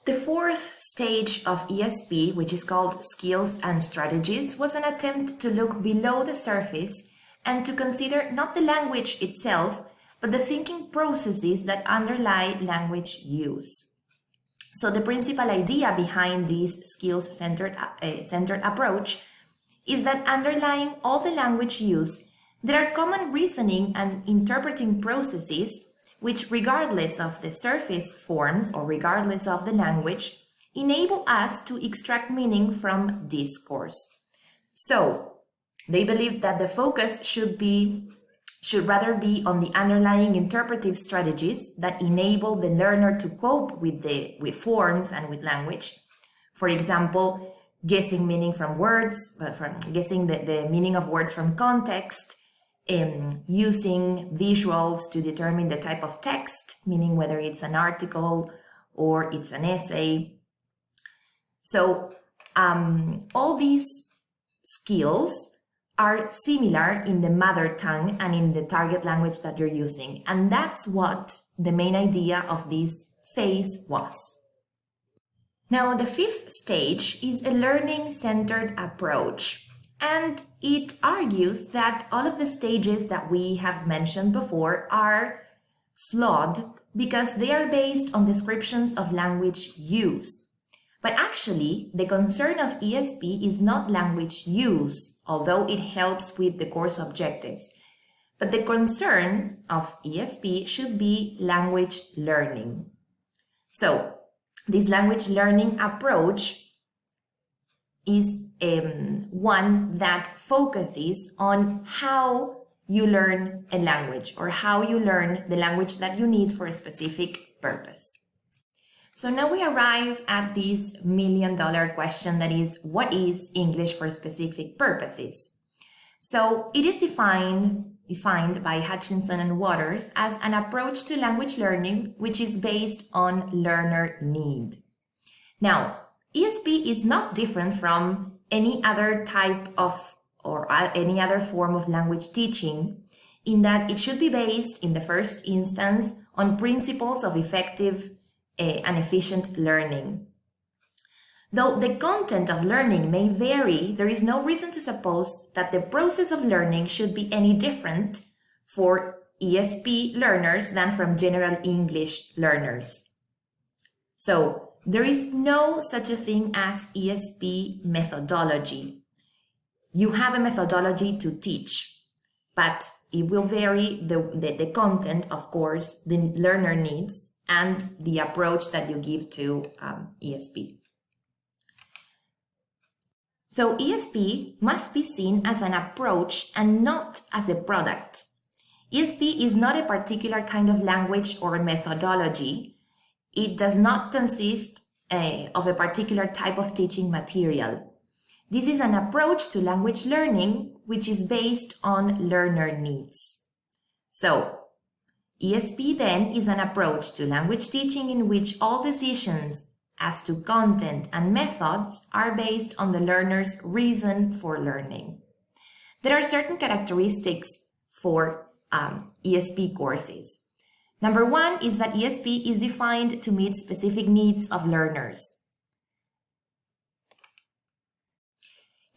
The fourth stage of ESP, which is called Skills and Strategies, was an attempt to look below the surface and to consider not the language itself, but the thinking processes that underlie language use. So the principal idea behind this skills-centered approach is that underlying all the language use, there are common reasoning and interpreting processes which, regardless of the surface forms or regardless of the language, enable us to extract meaning from discourse. So they believe that the focus should rather be on the underlying interpretive strategies that enable the learner to cope with forms and with language. For example, guessing meaning from words, guessing the meaning of words from context, using visuals to determine the type of text, meaning whether it's an article or it's an essay. So all these skills are similar in the mother tongue and in the target language that you're using. And that's what the main idea of this phase was. Now, the fifth stage is a learning-centered approach. And it argues that all of the stages that we have mentioned before are flawed because they are based on descriptions of language use. But actually, the concern of ESP is not language use, although it helps with the course objectives. But the concern of ESP should be language learning. So, this language learning approach is one that focuses on how you learn a language or how you learn the language that you need for a specific purpose. So now we arrive at this million-dollar question, that is, what is English for specific purposes? So it is defined by Hutchinson and Waters as an approach to language learning which is based on learner need. Now, ESP is not different from any other type of or any other form of language teaching in that it should be based in the first instance on principles of effective and efficient learning. Though the content of learning may vary, there is no reason to suppose that the process of learning should be any different for ESP learners than from general English learners. So, there is no such a thing as ESP methodology. You have a methodology to teach, but it will vary the content, of course, the learner needs, and the approach that you give to ESP. So ESP must be seen as an approach and not as a product. ESP is not a particular kind of language or a methodology. It does not consist of a particular type of teaching material. This is an approach to language learning which is based on learner needs. So, ESP then is an approach to language teaching in which all decisions as to content and methods are based on the learner's reason for learning. There are certain characteristics for ESP courses. Number one is that ESP is defined to meet specific needs of learners.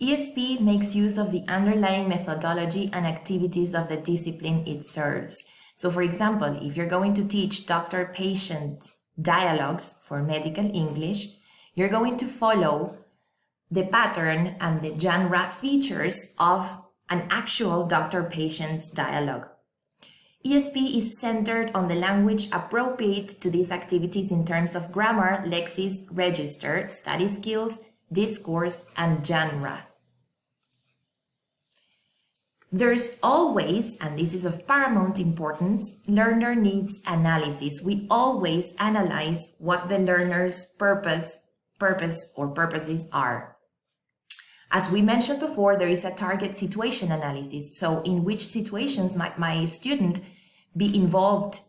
ESP makes use of the underlying methodology and activities of the discipline it serves. So, for example, if you're going to teach doctor-patient dialogues for medical English, you're going to follow the pattern and the genre features of an actual doctor-patient's dialogue. ESP is centered on the language appropriate to these activities in terms of grammar, lexis, register, study skills, discourse, and genre. There's always, and this is of paramount importance, learner needs analysis. We always analyze what the learner's purposes are. As we mentioned before, there is a target situation analysis. So in which situations might my student be involved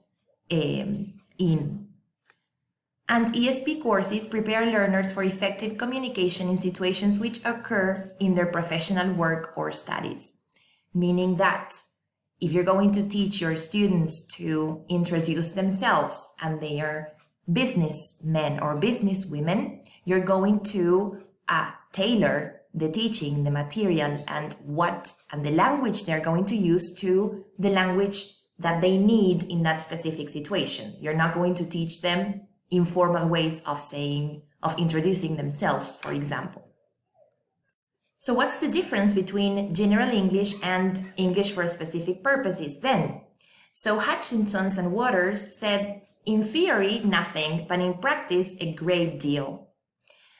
in? And ESP courses prepare learners for effective communication in situations which occur in their professional work or studies. Meaning that if you're going to teach your students to introduce themselves and they are businessmen or businesswomen, you're going to tailor the teaching, the material, and the language they're going to use to the language that they need in that specific situation. You're not going to teach them informal ways of introducing themselves, for example. So what's the difference between general English and English for specific purposes then? So Hutchinson's and Waters said, in theory, nothing, but in practice, a great deal.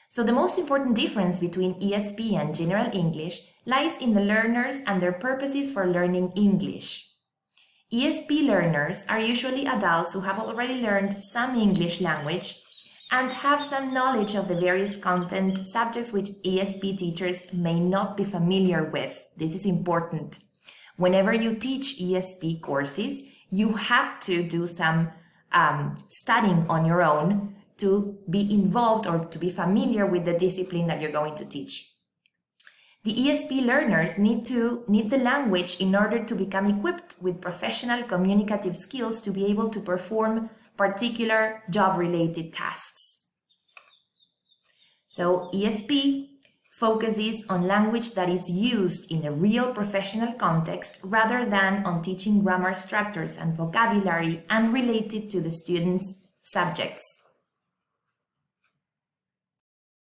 So the most important difference between ESP and general English lies in the learners and their purposes for learning English. ESP learners are usually adults who have already learned some English language and have some knowledge of the various content subjects which ESP teachers may not be familiar with. This is important. Whenever you teach ESP courses, you have to do some studying on your own to be involved or to be familiar with the discipline that you're going to teach. The ESP learners need the language in order to become equipped with professional communicative skills to be able to perform particular job-related tasks. So ESP focuses on language that is used in a real professional context rather than on teaching grammar structures and vocabulary unrelated to the students' subjects.